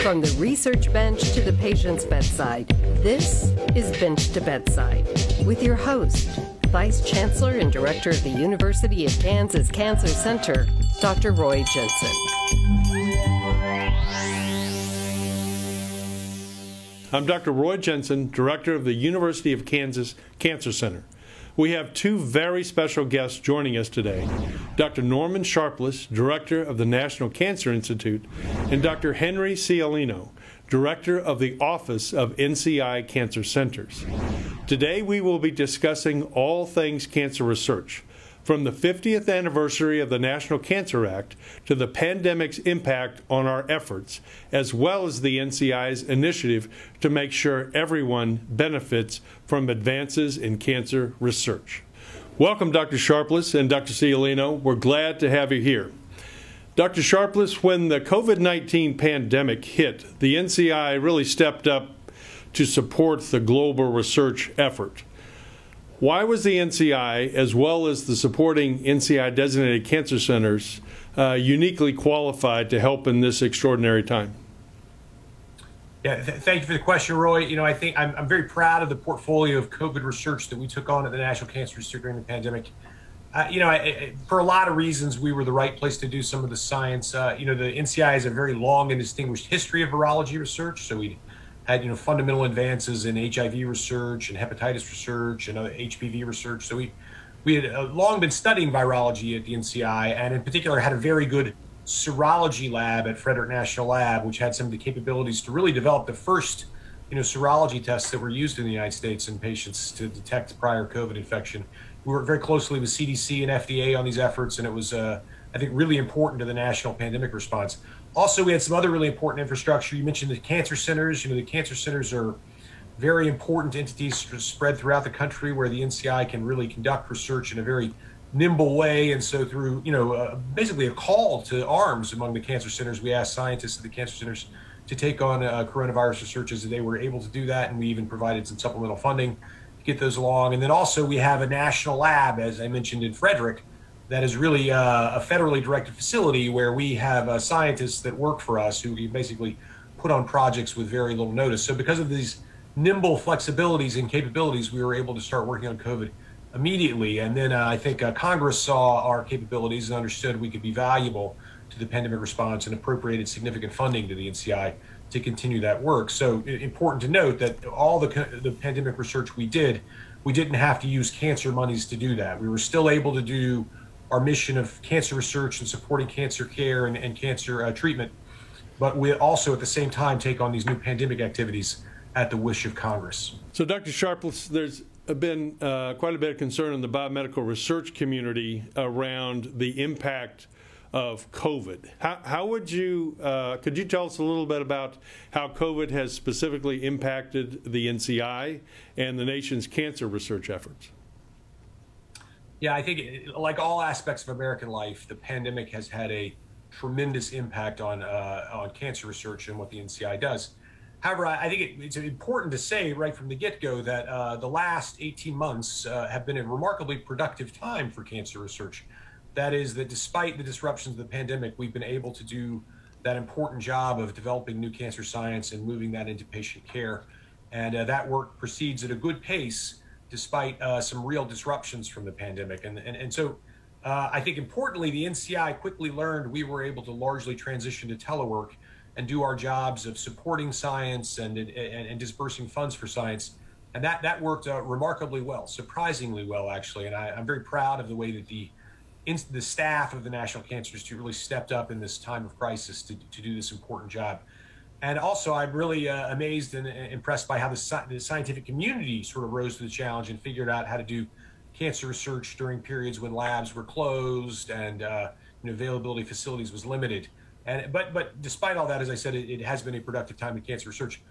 From the research bench to the patient's bedside, this is Bench to Bedside with your host, Vice Chancellor and Director of the University of Kansas Cancer Center, Dr. Roy Jensen. I'm Dr. Roy Jensen, Director of the University of Kansas Cancer Center. We have two very special guests joining us today, Dr. Norman Sharpless, Director of the National Cancer Institute, and Dr. Henry Ciolino, Director of the Office of NCI Cancer Centers. Today we will be discussing all things cancer research, from the 50th anniversary of the National Cancer Act to the pandemic's impact on our efforts, as well as the NCI's initiative to make sure everyone benefits from advances in cancer research. Welcome, Dr. Sharpless and Dr. Ciolino. We're glad to have you here. Dr. Sharpless, when the COVID-19 pandemic hit, the NCI really stepped up to support the global research effort. Why was the NCI, as well as the supporting NCI-designated cancer centers, uniquely qualified to help in this extraordinary time? Yeah, thank you for the question, Roy. You know, I think I'm very proud of the portfolio of COVID research that we took on at the National Cancer Institute during the pandemic. For a lot of reasons, we were the right place to do some of the science. The NCI has a very long and distinguished history of virology research, so we had fundamental advances in HIV research and hepatitis research and HPV research. So we had long been studying virology at the NCI, and in particular had a very good serology lab at Frederick National Lab, which had some of the capabilities to really develop the first serology tests that were used in the United States in patients to detect prior COVID infection. We worked very closely with CDC and FDA on these efforts, and it was, I think, really important to the national pandemic response. Also, we had some other really important infrastructure. You mentioned the cancer centers. The cancer centers are very important entities spread throughout the country where the NCI can really conduct research in a very nimble way. And so through, basically a call to arms among the cancer centers, we asked scientists at the cancer centers to take on coronavirus researches, and they were able to do that. And we even provided some supplemental funding to get those along. And then also we have a national lab, as I mentioned, in Frederick, that is really a federally directed facility where we have scientists that work for us who we basically put on projects with very little notice. So because of these nimble flexibilities and capabilities, we were able to start working on COVID immediately. And then I think Congress saw our capabilities and understood we could be valuable to the pandemic response and appropriated significant funding to the NCI to continue that work. So important to note that all the pandemic research we didn't have to use cancer monies to do that. We were still able to do our mission of cancer research and supporting cancer care and cancer treatment, but we also at the same time take on these new pandemic activities at the wish of Congress. So Dr. Sharpless, there's been quite a bit of concern in the biomedical research community around the impact of COVID. How would you, could you tell us a little bit about how COVID has specifically impacted the NCI and the nation's cancer research efforts? Yeah, I think like all aspects of American life, the pandemic has had a tremendous impact on cancer research and what the NCI does. However, I think it's important to say right from the get-go that the last 18 months have been a remarkably productive time for cancer research. That is that despite the disruptions of the pandemic, we've been able to do that important job of developing new cancer science and moving that into patient care. And that work proceeds at a good pace despite some real disruptions from the pandemic. And so I think importantly, the NCI quickly learned we were able to largely transition to telework and do our jobs of supporting science and dispersing funds for science. And that worked remarkably well, surprisingly well, actually. And I'm very proud of the way that the staff of the National Cancer Institute really stepped up in this time of crisis to do this important job. And also, I'm really amazed and impressed by how the scientific community sort of rose to the challenge and figured out how to do cancer research during periods when labs were closed and availability of facilities was limited. But despite all that, as I said, it has been a productive time in cancer research.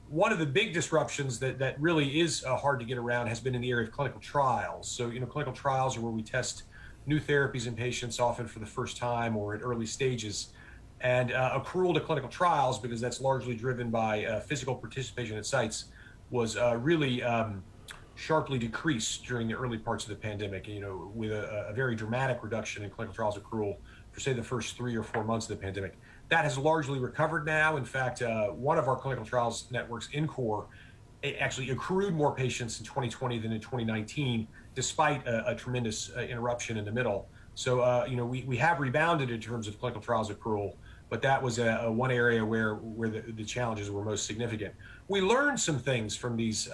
One of the big disruptions that really is hard to get around has been in the area of clinical trials. So, clinical trials are where we test new therapies in patients, often for the first time or at early stages. And accrual to clinical trials, because that's largely driven by physical participation at sites, was really sharply decreased during the early parts of the pandemic, with a very dramatic reduction in clinical trials accrual for, say, the first 3 or 4 months of the pandemic. That has largely recovered now. In fact, one of our clinical trials networks, INCORE, it actually accrued more patients in 2020 than in 2019, despite a tremendous interruption in the middle. So, we have rebounded in terms of clinical trials accrual, but that was one area where the challenges were most significant. We learned some things from these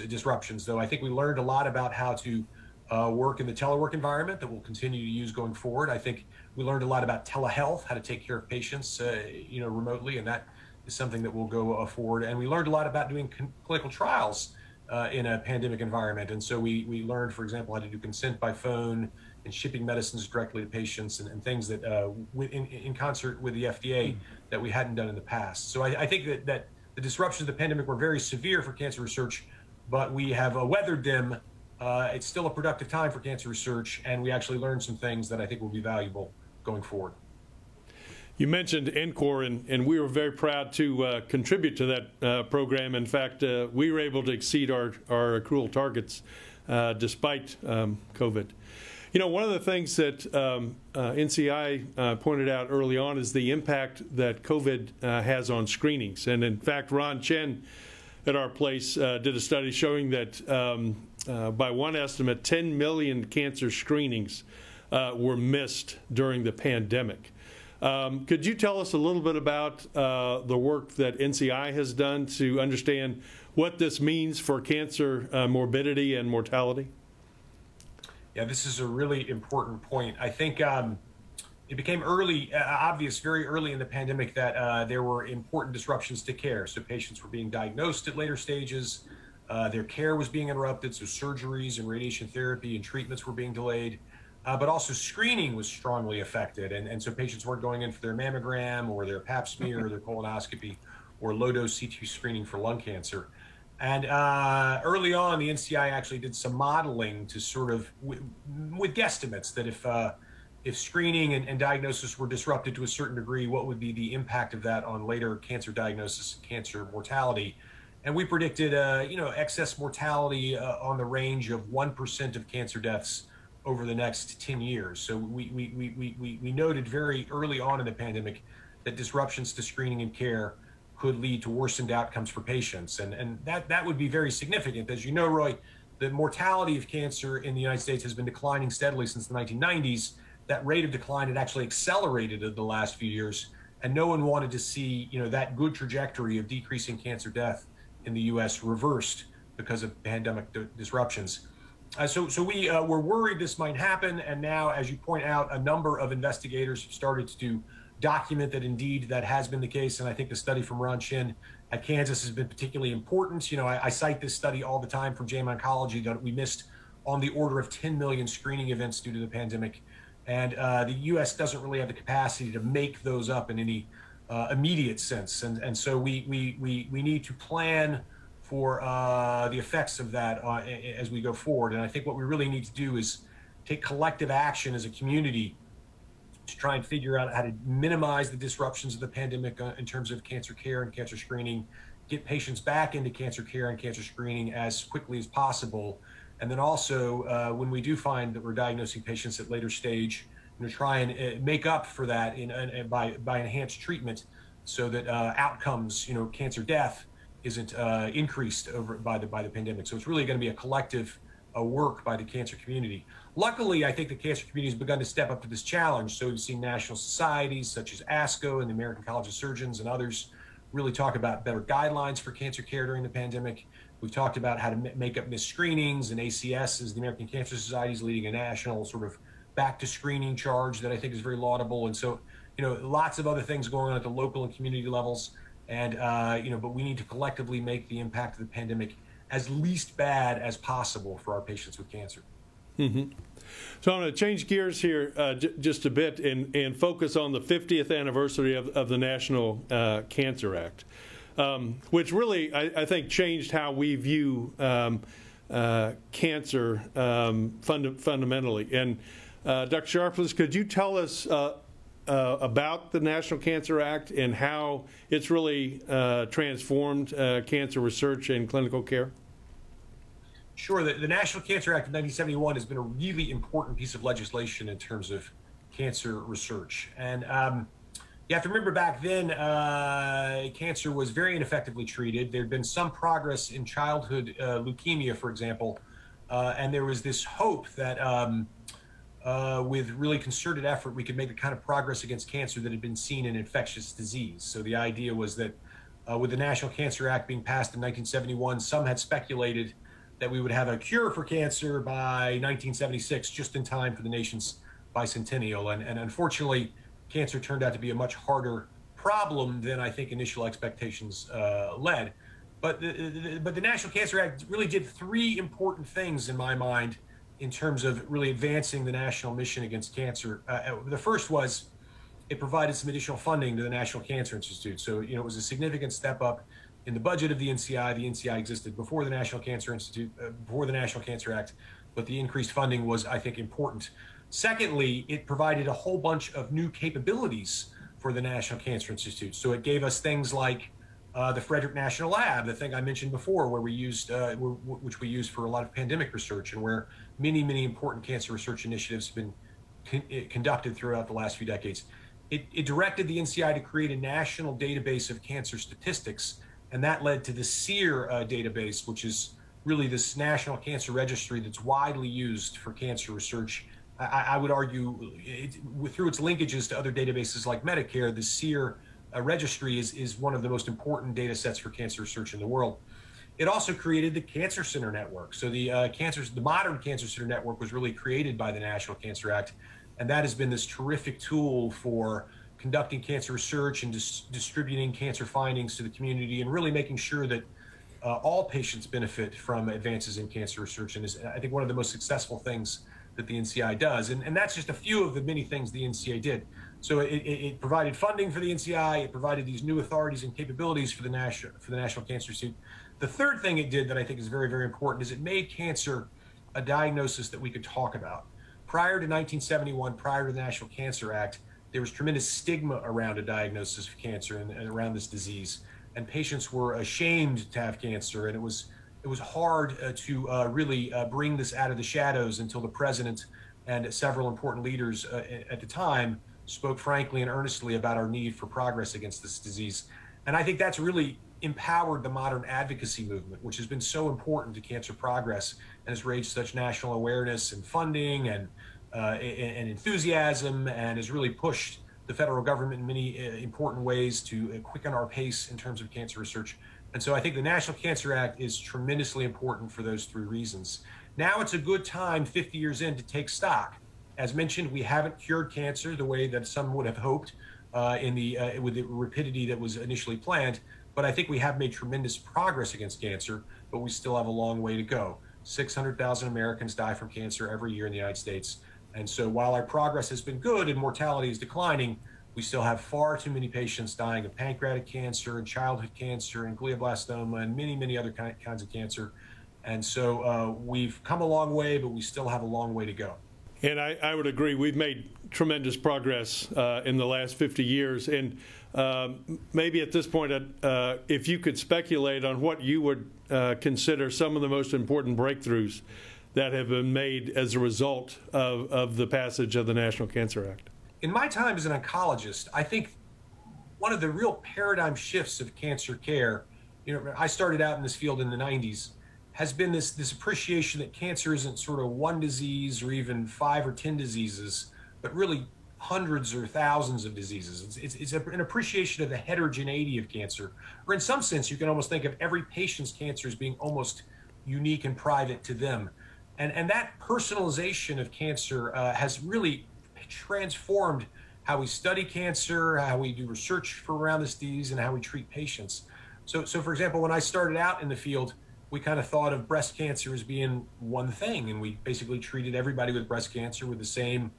disruptions, though. I think we learned a lot about how to work in the telework environment that we'll continue to use going forward. I think we learned a lot about telehealth, how to take care of patients, remotely, and that is something that will go forward. And we learned a lot about doing clinical trials in a pandemic environment. And so we learned, for example, how to do consent by phone and shipping medicines directly to patients and things that in concert with the FDA that we hadn't done in the past. So I think that the disruptions of the pandemic were very severe for cancer research, but we have weathered them. It's still a productive time for cancer research, and we actually learned some things that I think will be valuable going forward. You mentioned INCORE, and we were very proud to contribute to that program. In fact, we were able to exceed our accrual targets despite COVID. One of the things that NCI pointed out early on is the impact that COVID has on screenings. And in fact, Ron Chen at our place did a study showing that by one estimate, 10 million cancer screenings were missed during the pandemic. Could you tell us a little bit about the work that NCI has done to understand what this means for cancer morbidity and mortality? Yeah, this is a really important point. I think it became obvious very early in the pandemic that there were important disruptions to care. So patients were being diagnosed at later stages. Their care was being interrupted. So surgeries and radiation therapy and treatments were being delayed. But also screening was strongly affected. And so patients weren't going in for their mammogram or their pap smear or their colonoscopy or low-dose CT screening for lung cancer. And early on, the NCI actually did some modeling to sort of, with guesstimates, that if screening and diagnosis were disrupted to a certain degree, what would be the impact of that on later cancer diagnosis and cancer mortality. And we predicted, excess mortality on the range of 1% of cancer deaths over the next 10 years. So we noted very early on in the pandemic that disruptions to screening and care could lead to worsened outcomes for patients. And that would be very significant. As you know, Roy, the mortality of cancer in the United States has been declining steadily since the 1990s. That rate of decline had actually accelerated in the last few years. And no one wanted to see, that good trajectory of decreasing cancer death in the U.S. reversed because of pandemic disruptions. So we were worried this might happen. And now, as you point out, a number of investigators have started to document that indeed that has been the case. And I think the study from Ron Chen at Kansas has been particularly important. I cite this study all the time from JAMA Oncology that we missed on the order of 10 million screening events due to the pandemic. And the U.S. doesn't really have the capacity to make those up in any immediate sense. And so we need to plan for the effects of that as we go forward. And I think what we really need to do is take collective action as a community to try and figure out how to minimize the disruptions of the pandemic in terms of cancer care and cancer screening, get patients back into cancer care and cancer screening as quickly as possible. And then also, when we do find that we're diagnosing patients at later stage, try and make up for that by enhanced treatment so that outcomes, cancer death isn't increased by the pandemic. So it's really going to be a collective work by the cancer community. Luckily, I think the cancer community has begun to step up to this challenge. So we've seen national societies such as ASCO and the American College of Surgeons and others really talk about better guidelines for cancer care during the pandemic. We've talked about how to make up missed screenings, and ACS, is the American Cancer Society, is leading a national sort of back to screening charge that I think is very laudable. And so, lots of other things going on at the local and community levels. And, but we need to collectively make the impact of the pandemic as least bad as possible for our patients with cancer. Mm-hmm. So I'm going to change gears here just a bit and focus on the 50th anniversary of the National Cancer Act, which really, I think, changed how we view cancer fundamentally. And Dr. Sharpless, could you tell us about the National Cancer Act and how it's really transformed cancer research and clinical care? Sure. The National Cancer Act of 1971 has been a really important piece of legislation in terms of cancer research. And You have to remember back then, cancer was very ineffectively treated. There had been some progress in childhood leukemia, for example, and there was this hope that with really concerted effort, we could make the kind of progress against cancer that had been seen in infectious disease. So the idea was that with the National Cancer Act being passed in 1971, some had speculated that we would have a cure for cancer by 1976, just in time for the nation's bicentennial. And unfortunately, cancer turned out to be a much harder problem than I think initial expectations led. But the National Cancer Act really did three important things in my mind in terms of really advancing the national mission against cancer. The first was it provided some additional funding to the National Cancer Institute. So, you know, it was a significant step up in the budget of the NCI. The NCI existed before the National Cancer Institute, before the National Cancer Act, but the increased funding was, I think, important. Secondly, it provided a whole bunch of new capabilities for the National Cancer Institute. So it gave us things like the Frederick National Lab, the thing I mentioned before, where we used, which we use for a lot of pandemic research, and where many important cancer research initiatives have been conducted throughout the last few decades. It directed the NCI to create a national database of cancer statistics, and that led to the SEER database, which is really this national cancer registry that's widely used for cancer research. I would argue through its linkages to other databases like Medicare, the SEER registry is one of the most important data sets for cancer research in the world. It also created the Cancer Center Network. So the modern Cancer Center Network was really created by the National Cancer Act, and that has been this terrific tool for conducting cancer research and distributing cancer findings to the community and really making sure that all patients benefit from advances in cancer research, and is, I think, one of the most successful things that the NCI does. And that's just a few of the many things the NCI did. So it provided funding for the NCI, it provided these new authorities and capabilities for the National Cancer Institute. The third thing it did that I think is very important is it made cancer a diagnosis that we could talk about. Prior to 1971, prior to the National Cancer Act, there was tremendous stigma around a diagnosis of cancer and around this disease. And patients were ashamed to have cancer, and it was hard to really bring this out of the shadows until the president and several important leaders at the time spoke frankly and earnestly about our need for progress against this disease. And I think that's really empowered the modern advocacy movement, which has been so important to cancer progress and has raised such national awareness and funding and enthusiasm, and has really pushed the federal government in many important ways to quicken our pace in terms of cancer research. And so I think the National Cancer Act is tremendously important for those three reasons. Now it's a good time, 50 years in, to take stock. As mentioned, we haven't cured cancer the way that some would have hoped with the rapidity that was initially planned, but I think we have made tremendous progress against cancer, but we still have a long way to go. 600,000 Americans die from cancer every year in the United States. And so while our progress has been good and mortality is declining, we still have far too many patients dying of pancreatic cancer and childhood cancer and glioblastoma and many other kinds of cancer. And so we've come a long way, but we still have a long way to go. And I would agree. We've made tremendous progress in the last 50 years. And maybe at this point, if you could speculate on what you would consider some of the most important breakthroughs that have been made as a result of the passage of the National Cancer Act. In my time as an oncologist, I think one of the real paradigm shifts of cancer care, I started out in this field in the 90s, has been this appreciation that cancer isn't sort of one disease or even 5 or 10 diseases, but really hundreds or thousands of diseases. It's an appreciation of the heterogeneity of cancer, or in some sense, you can almost think of every patient's cancer as being almost unique and private to them. And that personalization of cancer has really transformed how we study cancer, how we do research around this disease, and how we treat patients. So for example, when I started out in the field, we kind of thought of breast cancer as being one thing, and we basically treated everybody with breast cancer with the same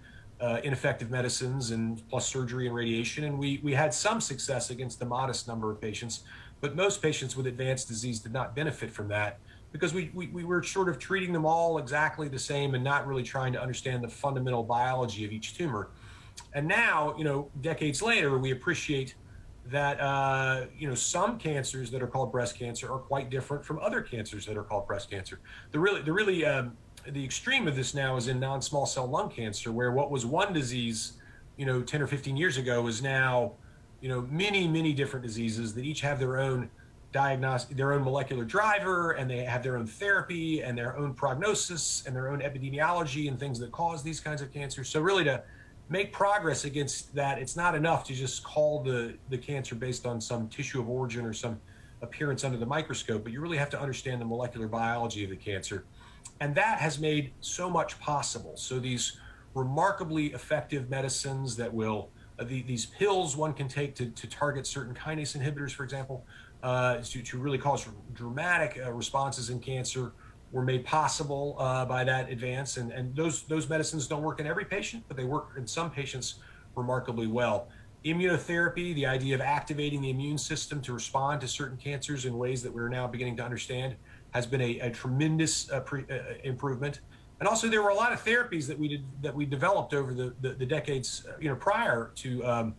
ineffective medicines and plus surgery and radiation, and we had some success against a modest number of patients, but most patients with advanced disease did not benefit from that because we were sort of treating them all exactly the same and not really trying to understand the fundamental biology of each tumor. And now, decades later, we appreciate that some cancers that are called breast cancer are quite different from other cancers that are called breast cancer. The extreme of this now is in non-small cell lung cancer, where what was one disease 10 or 15 years ago is now many different diseases that each have their own diagnostic, their own molecular driver, and they have their own therapy and their own prognosis and their own epidemiology and things that cause these kinds of cancers. So really, to make progress against that, it's not enough to just call the cancer based on some tissue of origin or some appearance under the microscope, but you really have to understand the molecular biology of the cancer. And that has made so much possible. So these remarkably effective medicines that will, these pills one can take to target certain kinase inhibitors, for example, to really cause dramatic responses in cancer, were made possible by that advance. And those medicines don't work in every patient, but they work in some patients remarkably well. Immunotherapy, the idea of activating the immune system to respond to certain cancers in ways that we're now beginning to understand, has been a tremendous improvement. And also, there were a lot of therapies that we developed over the decades, prior to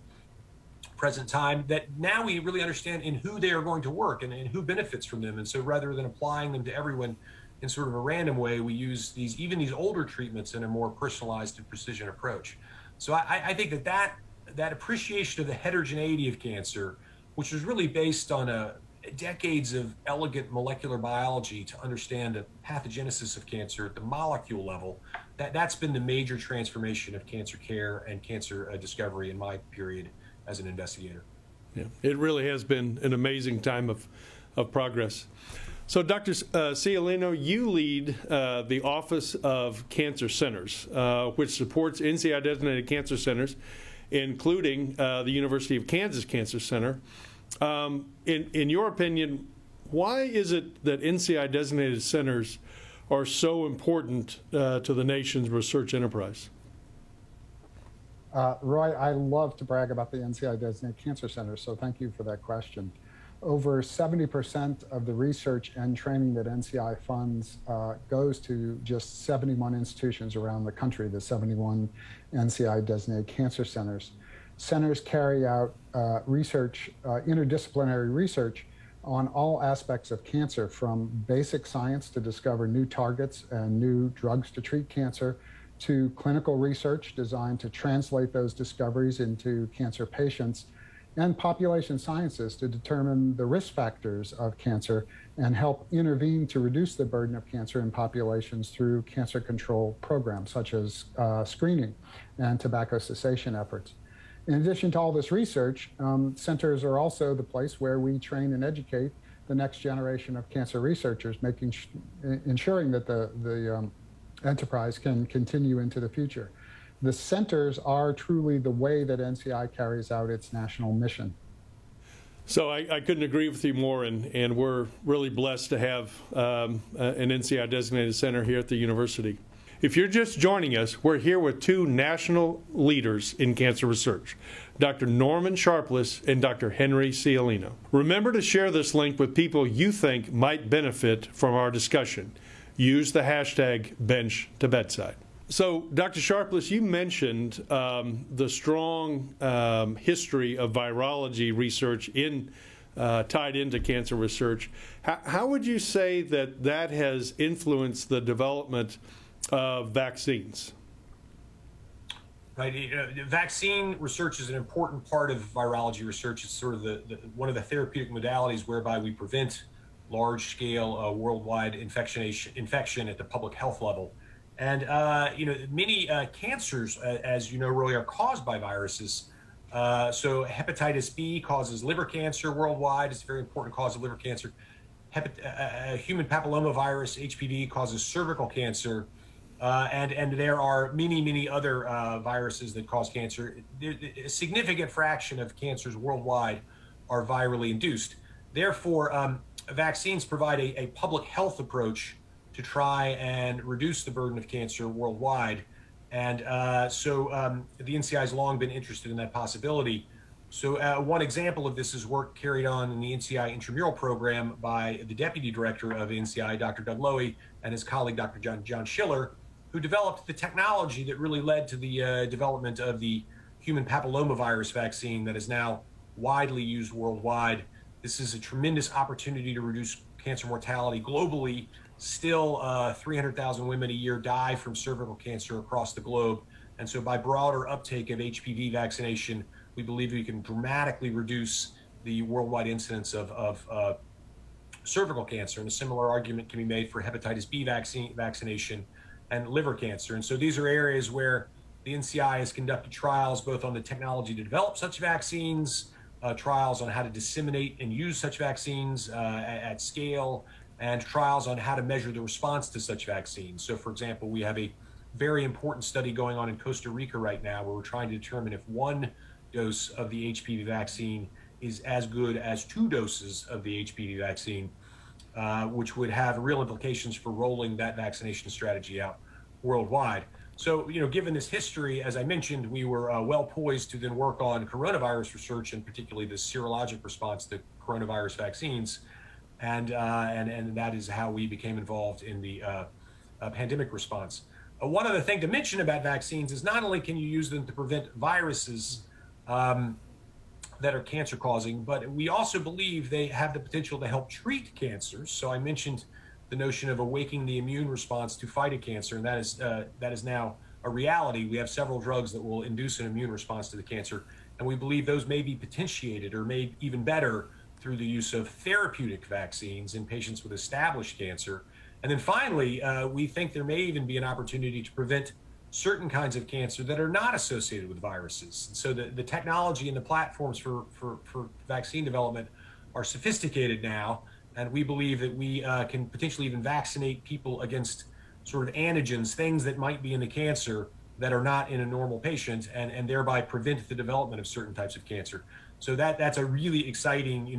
present time, that now we really understand in who they are going to work and who benefits from them. And so, rather than applying them to everyone in sort of a random way, we use even these older treatments in a more personalized and precision approach. So I think that appreciation of the heterogeneity of cancer, which was really based on decades of elegant molecular biology to understand the pathogenesis of cancer at the molecule level, that's been the major transformation of cancer care and cancer discovery in my period as an investigator. Yeah, it really has been an amazing time of progress. So, Dr. Ciolino, you lead the Office of Cancer Centers, which supports NCI-designated cancer centers, including the University of Kansas Cancer Center. In your opinion, why is it that NCI-designated centers are so important to the nation's research enterprise? Roy, I love to brag about the NCI-designated cancer centers, so thank you for that question. Over 70% of the research and training that NCI funds goes to just 71 institutions around the country, the 71 NCI-designated cancer centers. Centers carry out research, interdisciplinary research on all aspects of cancer, from basic science to discover new targets and new drugs to treat cancer, to clinical research designed to translate those discoveries into cancer patients, and population sciences to determine the risk factors of cancer and help intervene to reduce the burden of cancer in populations through cancer control programs such as screening and tobacco cessation efforts. In addition to all this research, centers are also the place where we train and educate the next generation of cancer researchers, ensuring that the enterprise can continue into the future. The centers are truly the way that NCI carries out its national mission. So I couldn't agree with you more, and we're really blessed to have an NCI-designated center here at the university. If you're just joining us, we're here with two national leaders in cancer research, Dr. Norman Sharpless and Dr. Henry Ciolino. Remember to share this link with people you think might benefit from our discussion. Use the hashtag #BenchToBedside. So, Dr. Sharpless, you mentioned the strong history of virology research tied into cancer research. How would you say that has influenced the development of vaccines? Right. Vaccine research is an important part of virology research. It's sort of one of the therapeutic modalities whereby we prevent large-scale worldwide infection at the public health level. And many cancers, as you know, Roy, are caused by viruses. So hepatitis B causes liver cancer worldwide. It's a very important cause of liver cancer. Human papillomavirus, HPV, causes cervical cancer. And there are many other viruses that cause cancer. A significant fraction of cancers worldwide are virally induced. Therefore, vaccines provide a public health approach to try and reduce the burden of cancer worldwide. And so the NCI has long been interested in that possibility. So one example of this is work carried on in the NCI intramural program by the deputy director of NCI, Dr. Doug Lowy, and his colleague, Dr. John Schiller, who developed the technology that really led to the development of the human papillomavirus vaccine that is now widely used worldwide. This is a tremendous opportunity to reduce cancer mortality globally. Still, 300,000 women a year die from cervical cancer across the globe. And so by broader uptake of HPV vaccination, we believe we can dramatically reduce the worldwide incidence of cervical cancer. And a similar argument can be made for hepatitis B vaccination and liver cancer. And so these are areas where the NCI has conducted trials both on the technology to develop such vaccines, trials on how to disseminate and use such vaccines at scale, and trials on how to measure the response to such vaccines. So, for example, we have a very important study going on in Costa Rica right now where we're trying to determine if one dose of the HPV vaccine is as good as 2 doses of the HPV vaccine, which would have real implications for rolling that vaccination strategy out worldwide. So, given this history, as I mentioned, we were well poised to then work on coronavirus research, and particularly the serologic response to coronavirus vaccines. And that is how we became involved in the pandemic response. One other thing to mention about vaccines is not only can you use them to prevent viruses that are cancer causing, but we also believe they have the potential to help treat cancers. So I mentioned the notion of awakening the immune response to fight a cancer, and that is now a reality. We have several drugs that will induce an immune response to the cancer, and we believe those may be potentiated or made even better through the use of therapeutic vaccines in patients with established cancer. And then finally, we think there may even be an opportunity to prevent certain kinds of cancer that are not associated with viruses. And so the technology and the platforms for vaccine development are sophisticated now, and we believe that we can potentially even vaccinate people against sort of antigens, things that might be in the cancer that are not in a normal patient, and thereby prevent the development of certain types of cancer. So that's a really exciting,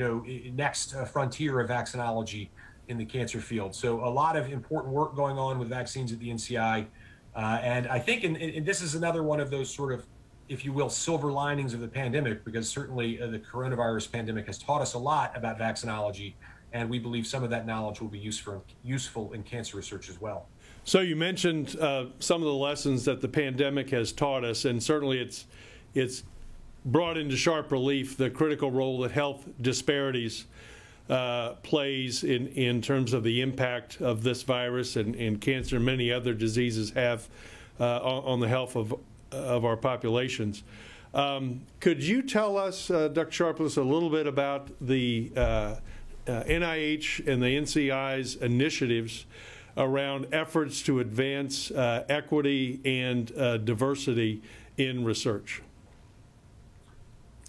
next frontier of vaccinology in the cancer field. So a lot of important work going on with vaccines at the NCI. And I think and this is another one of those sort of, if you will, silver linings of the pandemic, because certainly the coronavirus pandemic has taught us a lot about vaccinology, and we believe some of that knowledge will be useful in cancer research as well. So you mentioned some of the lessons that the pandemic has taught us, and certainly it's brought into sharp relief the critical role that health disparities plays in terms of the impact of this virus and cancer and many other diseases have on the health of our populations. Could you tell us, Dr. Sharpless, a little bit about the NIH and the NCI's initiatives around efforts to advance equity and diversity in research?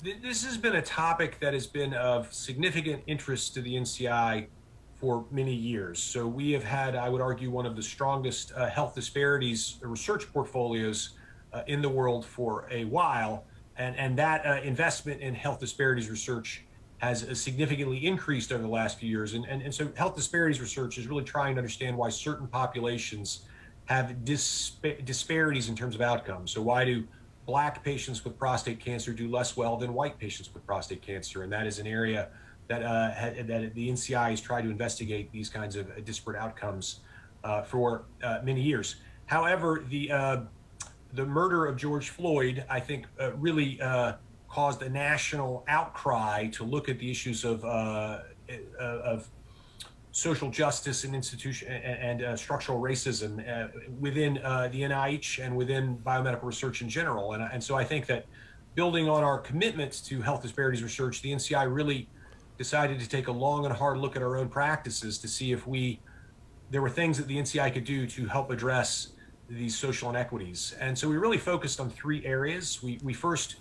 This has been a topic that has been of significant interest to the NCI for many years. So we have had, I would argue, one of the strongest health disparities research portfolios in the world for a while. And that investment in health disparities research has significantly increased over the last few years. And so health disparities research is really trying to understand why certain populations have disparities in terms of outcomes. So why do Black patients with prostate cancer do less well than white patients with prostate cancer? And that is an area that the NCI has tried to investigate these kinds of disparate outcomes for many years. However, the murder of George Floyd, I think, really caused a national outcry to look at the issues of social justice and institution and structural racism within the NIH and within biomedical research in general. And so I think that building on our commitments to health disparities research, the NCI really decided to take a long and hard look at our own practices to see if there were things that the NCI could do to help address these social inequities. And so we really focused on 3 areas. We first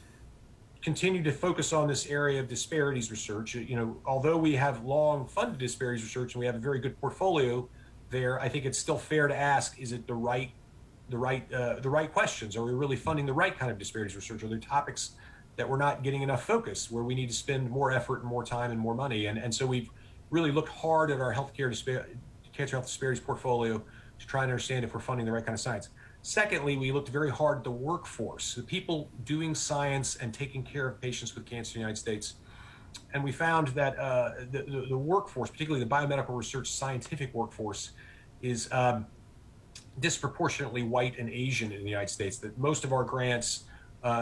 continue to focus on this area of disparities research. Although we have long funded disparities research and we have a very good portfolio there, I think it's still fair to ask: is it the right questions? Are we really funding the right kind of disparities research? Are there topics that we're not getting enough focus, where we need to spend more effort and more time and more money? And so we've really looked hard at our cancer health disparities portfolio to try and understand if we're funding the right kind of science. Secondly, we looked very hard at the workforce, the people doing science and taking care of patients with cancer in the United States. And we found that the workforce, particularly the biomedical research scientific workforce, is disproportionately white and Asian in the United States, that most of our grants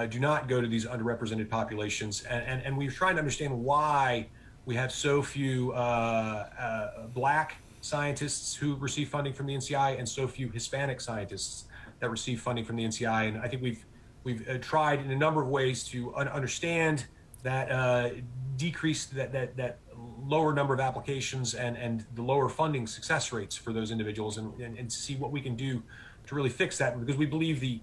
do not go to these underrepresented populations. And we're trying to understand why we have so few Black scientists who receive funding from the NCI and so few Hispanic scientists that receive funding from the NCI. And I think we've We've tried in a number of ways to understand that decrease that lower number of applications and the lower funding success rates for those individuals, and see what we can do to really fix that, because we believe the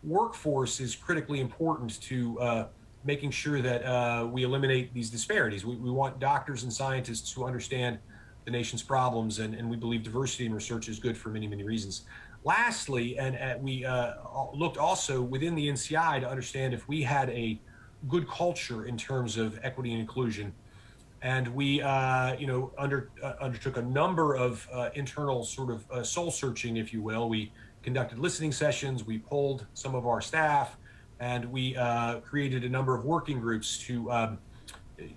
workforce is critically important to making sure that we eliminate these disparities. We want doctors and scientists who understand the nation's problems, and we believe diversity in research is good for many, many reasons. Lastly, and we looked also within the NCI to understand if we had a good culture in terms of equity and inclusion. And we undertook a number of internal sort of soul searching, if you will. We conducted listening sessions, we polled some of our staff, and we created a number of working groups to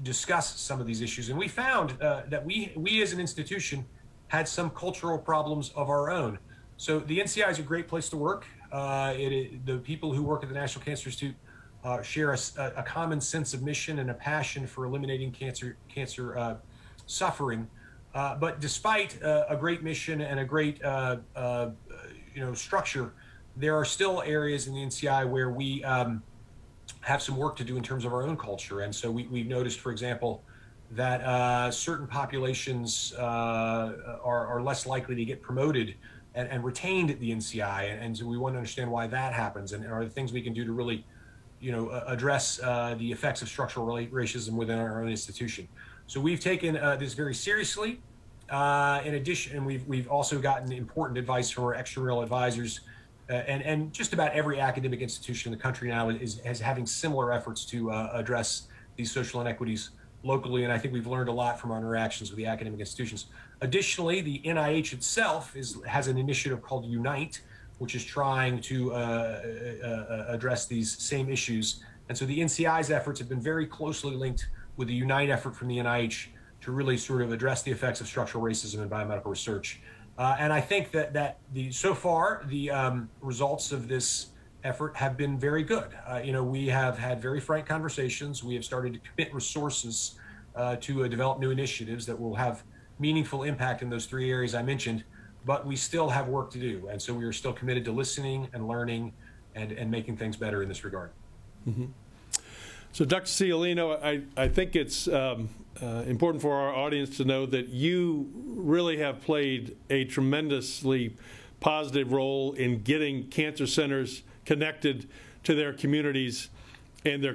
discuss some of these issues. And we found that we as an institution had some cultural problems of our own. So the NCI is a great place to work. The people who work at the National Cancer Institute share a common sense of mission and a passion for eliminating cancer suffering. But despite a great mission and a great structure, there are still areas in the NCI where we have some work to do in terms of our own culture. And so we've noticed, for example, that certain populations are less likely to get promoted and retained at the NCI. And so we want to understand why that happens, and are there things we can do to really address the effects of structural racism within our own institution. So we've taken this very seriously. In addition, we've also gotten important advice from our extramural advisors, and just about every academic institution in the country now is having similar efforts to address these social inequities locally, and I think we've learned a lot from our interactions with the academic institutions. Additionally, the NIH itself has an initiative called Unite, which is trying to address these same issues. And so the NCI's efforts have been very closely linked with the Unite effort from the NIH to really sort of address the effects of structural racism in biomedical research. And I think that so far, the results of this effort have been very good. We have had very frank conversations. We have started to commit resources to develop new initiatives that will have meaningful impact in those three areas I mentioned, but we still have work to do. And so we are still committed to listening and learning and making things better in this regard. Mm-hmm. So Dr. Ciolino, I think it's important for our audience to know that you really have played a tremendously positive role in getting cancer centers connected to their communities and their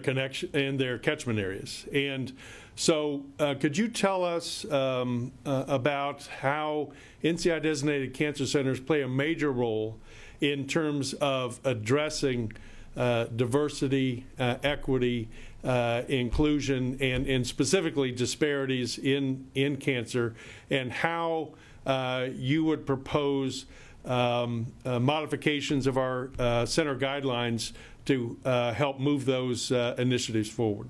catchment areas. And so could you tell us about how NCI-designated cancer centers play a major role in terms of addressing diversity, equity, inclusion, and specifically disparities in cancer, and how you would propose modifications of our center guidelines to help move those initiatives forward?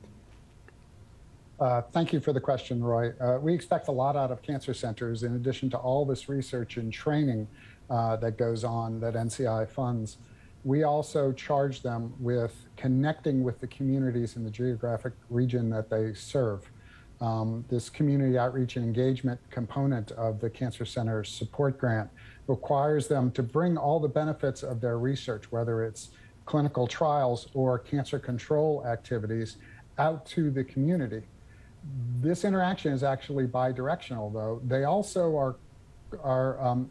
Thank you for the question, Roy. We expect a lot out of cancer centers, in addition to all this research and training that goes on that NCI funds. We also charge them with connecting with the communities in the geographic region that they serve. This community outreach and engagement component of the Cancer Center Support Grant requires them to bring all the benefits of their research, whether it's clinical trials or cancer control activities, out to the community. This interaction is actually bi-directional, though. They also are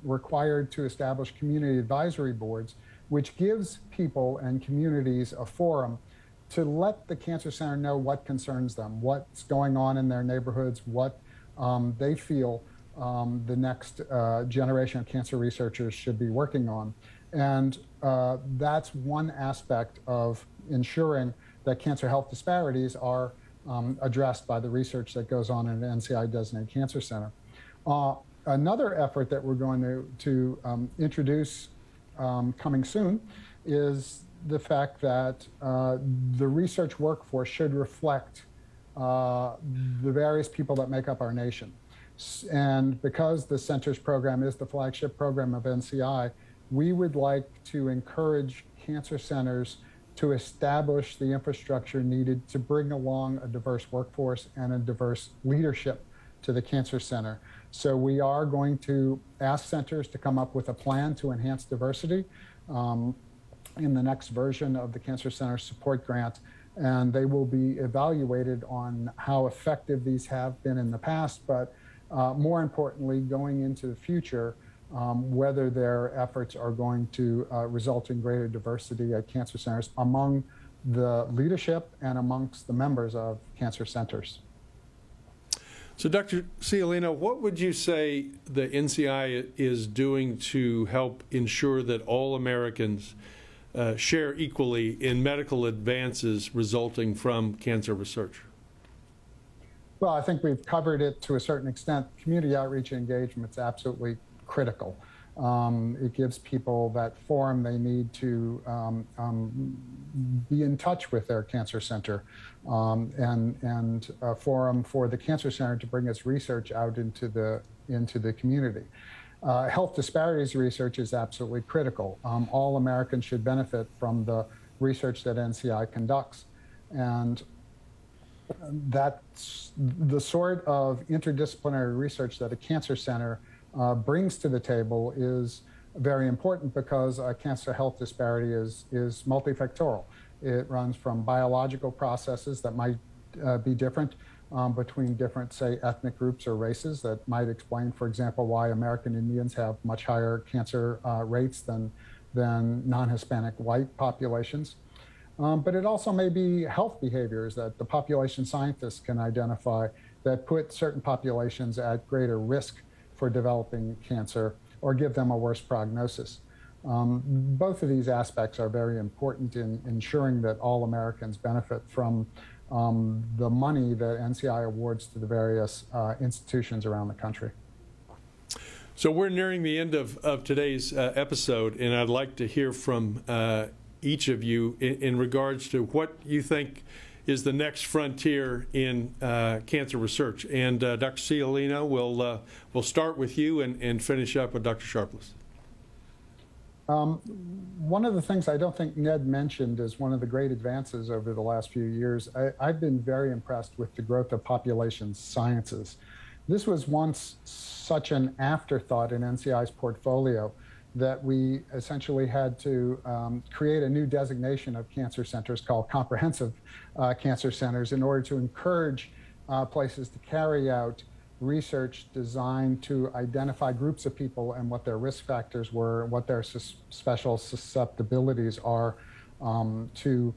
required to establish community advisory boards, which gives people and communities a forum to let the Cancer Center know what concerns them, what's going on in their neighborhoods, what they feel the next generation of cancer researchers should be working on. And that's one aspect of ensuring that cancer health disparities are addressed by the research that goes on in an NCI-designated cancer center. Another effort that we're going to introduce coming soon is the fact that the research workforce should reflect the various people that make up our nation. And because the Centers program is the flagship program of NCI, we would like to encourage cancer centers to establish the infrastructure needed to bring along a diverse workforce and a diverse leadership to the Cancer Center. So we are going to ask centers to come up with a plan to enhance diversity. in the next version of the Cancer Center Support Grant, and they will be evaluated on how effective these have been in the past, but more importantly, going into the future, whether their efforts are going to result in greater diversity at cancer centers among the leadership and amongst the members of cancer centers. So, Dr. Ciolino, what would you say the NCI is doing to help ensure that all Americans share equally in medical advances resulting from cancer research? Well, I think we've covered it to a certain extent. Community outreach and engagement is absolutely critical. It gives people that forum they need to be in touch with their cancer center, and a forum for the cancer center to bring its research out into the community. Health disparities research is absolutely critical. All Americans should benefit from the research that NCI conducts, and that's the sort of interdisciplinary research that a cancer center brings to the table is very important, because cancer health disparity is multifactorial. It runs from biological processes that might be different between different, say, ethnic groups or races, that might explain, for example, why American Indians have much higher cancer rates than non-Hispanic white populations. But it also may be health behaviors that the population scientists can identify that put certain populations at greater risk for developing cancer or give them a worse prognosis. Both of these aspects are very important in ensuring that all Americans benefit from the money that NCI awards to the various institutions around the country. So we're nearing the end of today's episode, and I'd like to hear from each of you in regards to what you think is the next frontier in cancer research. And Dr. Ciolino, we'll start with you and finish up with Dr. Sharpless. One of the things I don't think Ned mentioned is one of the great advances over the last few years. I've been very impressed with the growth of population sciences. This was once such an afterthought in NCI's portfolio that we essentially had to create a new designation of cancer centers called comprehensive cancer centers in order to encourage places to carry out research designed to identify groups of people and what their risk factors were, what their special susceptibilities are to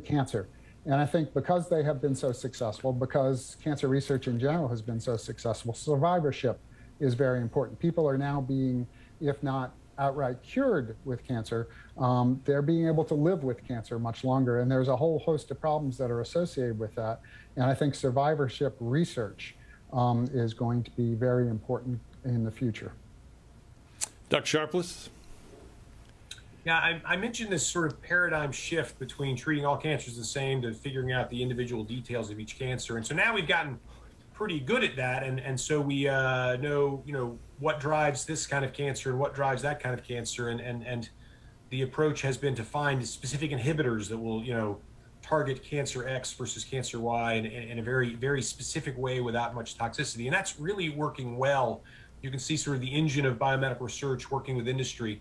cancer. And I think because they have been so successful, because cancer research in general has been so successful, survivorship is very important. People are now being, if not outright cured with cancer, they're being able to live with cancer much longer. And there's a whole host of problems that are associated with that. And I think survivorship research is going to be very important in the future. Dr. Sharpless? Yeah, I mentioned this sort of paradigm shift between treating all cancers the same to figuring out the individual details of each cancer. And so now we've gotten pretty good at that. And so we know, what drives this kind of cancer and what drives that kind of cancer. And the approach has been to find specific inhibitors that will, target cancer X versus cancer Y in a very, very specific way without much toxicity. And that's really working well. You can see sort of the engine of biomedical research working with industry,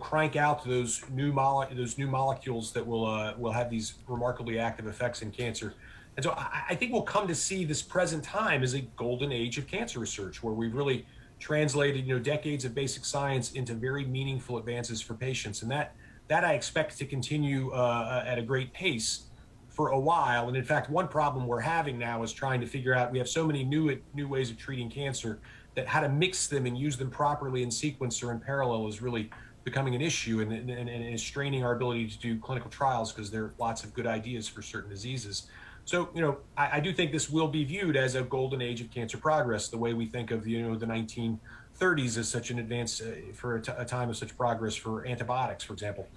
crank out those new molecules that will have these remarkably active effects in cancer. And so I think we'll come to see this present time as a golden age of cancer research, where we've really translated, decades of basic science into very meaningful advances for patients. And that I expect to continue at a great pace for a while. And in fact, one problem we're having now is trying to figure out, we have so many new ways of treating cancer, that how to mix them and use them properly in sequence or in parallel is really becoming an issue, and is straining our ability to do clinical trials, because there are lots of good ideas for certain diseases. So, I do think this will be viewed as a golden age of cancer progress, the way we think of, the 1930s as such an advance for a time of such progress for antibiotics, for example.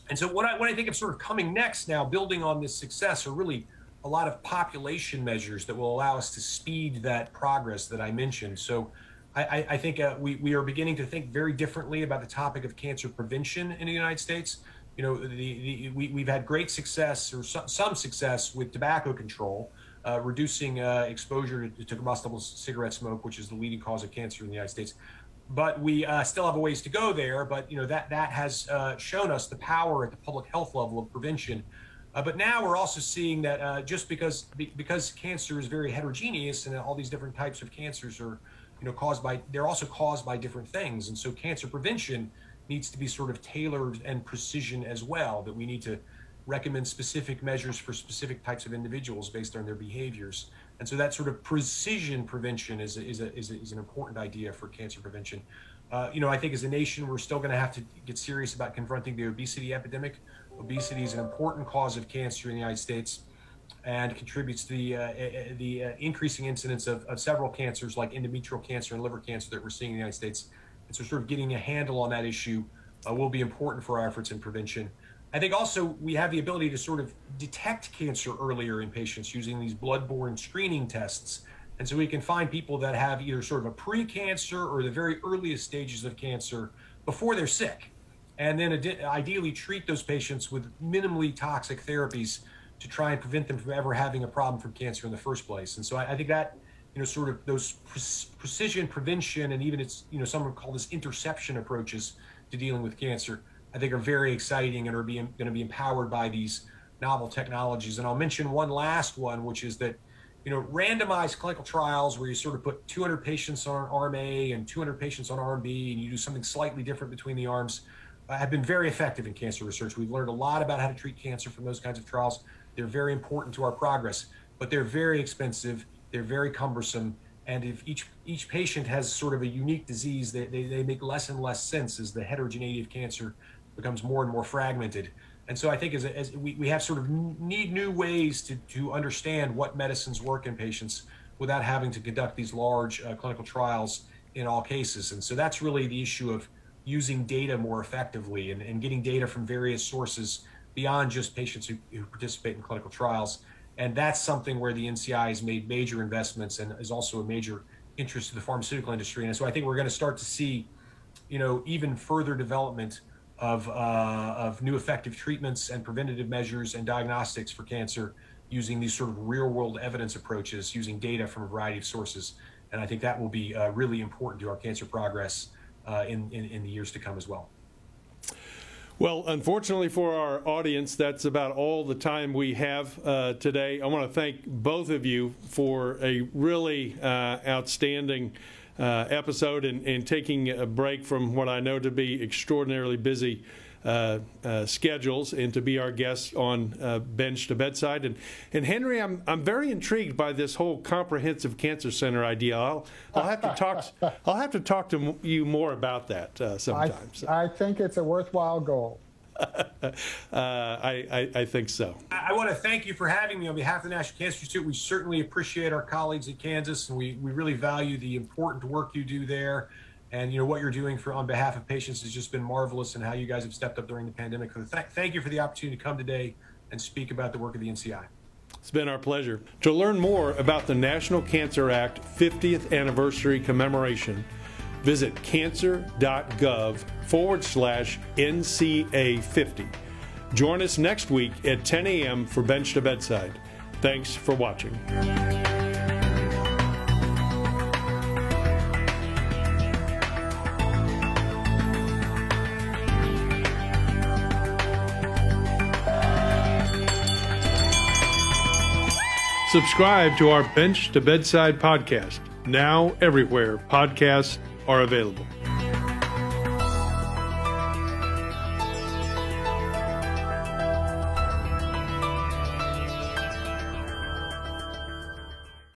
And so what I think of sort of coming next now, building on this success, are really a lot of population measures that will allow us to speed that progress that I mentioned. So I think we are beginning to think very differently about the topic of cancer prevention in the United States. We've had great success, or some success, with tobacco control, reducing exposure to combustible cigarette smoke, which is the leading cause of cancer in the United States. but we still have a ways to go there. But that has shown us the power at the public health level of prevention. But now we're also seeing that just because cancer is very heterogeneous and all these different types of cancers are they're also caused by different things, and so cancer prevention needs to be sort of tailored and precision as well. That we need to recommend specific measures for specific types of individuals based on their behaviors. And so that sort of precision prevention is an important idea for cancer prevention. I think as a nation, we're still going to have to get serious about confronting the obesity epidemic. Obesity is an important cause of cancer in the United States and contributes to the increasing incidence of several cancers like endometrial cancer and liver cancer that we're seeing in the United States. And so sort of getting a handle on that issue will be important for our efforts in prevention. I think also we have the ability to sort of detect cancer earlier in patients using these blood-borne screening tests. And so we can find people that have either sort of a pre-cancer or the very earliest stages of cancer before they're sick. And then ideally treat those patients with minimally toxic therapies to try and prevent them from ever having a problem from cancer in the first place. And so I think that, sort of those precision prevention and even some would call this interception approaches to dealing with cancer, I think are very exciting and are going to be empowered by these novel technologies. And I'll mention one last one, which is that, randomized clinical trials where you sort of put 200 patients on arm A and 200 patients on arm B, and you do something slightly different between the arms, have been very effective in cancer research. We've learned a lot about how to treat cancer from those kinds of trials. They're very important to our progress, but they're very expensive. They're very cumbersome. And if each patient has sort of a unique disease, they make less and less sense as the heterogeneity of cancer becomes more and more fragmented. And so I think as we have sort of need new ways to understand what medicines work in patients without having to conduct these large clinical trials in all cases. And so that's really the issue of using data more effectively and getting data from various sources beyond just patients who participate in clinical trials. And that's something where the NCI has made major investments and is also a major interest to the pharmaceutical industry. And so I think we're going to start to see, even further development of new effective treatments and preventative measures and diagnostics for cancer using these sort of real world evidence approaches, using data from a variety of sources. And I think that will be really important to our cancer progress in the years to come as well. Well, unfortunately for our audience, that's about all the time we have today. I want to thank both of you for a really outstanding episode and taking a break from what I know to be extraordinarily busy schedules and to be our guests on Bench to Bedside. And Henry, I'm very intrigued by this whole comprehensive cancer center idea. I'll have to talk to you more about that sometime. I think it's a worthwhile goal. I think so. I want to thank you for having me on behalf of the National Cancer Institute. We certainly appreciate our colleagues at Kansas, and we really value the important work you do there. And what you're doing on behalf of patients has just been marvelous, and how you guys have stepped up during the pandemic. So thank you for the opportunity to come today and speak about the work of the NCI. It's been our pleasure. To learn more about the National Cancer Act 50th Anniversary Commemoration, visit cancer.gov/NCA50. Join us next week at 10 a.m. for Bench to Bedside. Thanks for watching. Subscribe to our Bench to Bedside podcast, now everywhere podcasts are available.